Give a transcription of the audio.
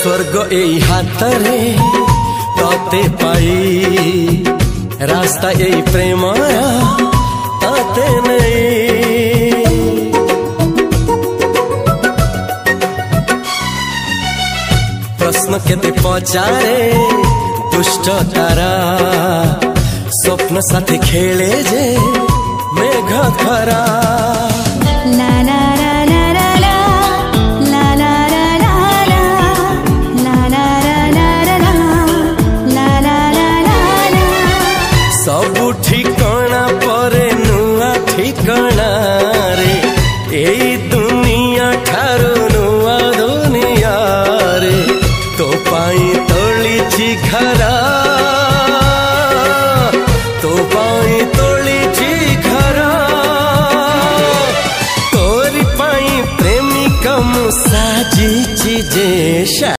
स्वर्ग एई हातरे तते पाई रास्ता एई प्रेमाया तते नहीं। प्रश्न केते पचारे दुष्ट तारा स्वप्न साथी खेले जे मेघ खरा।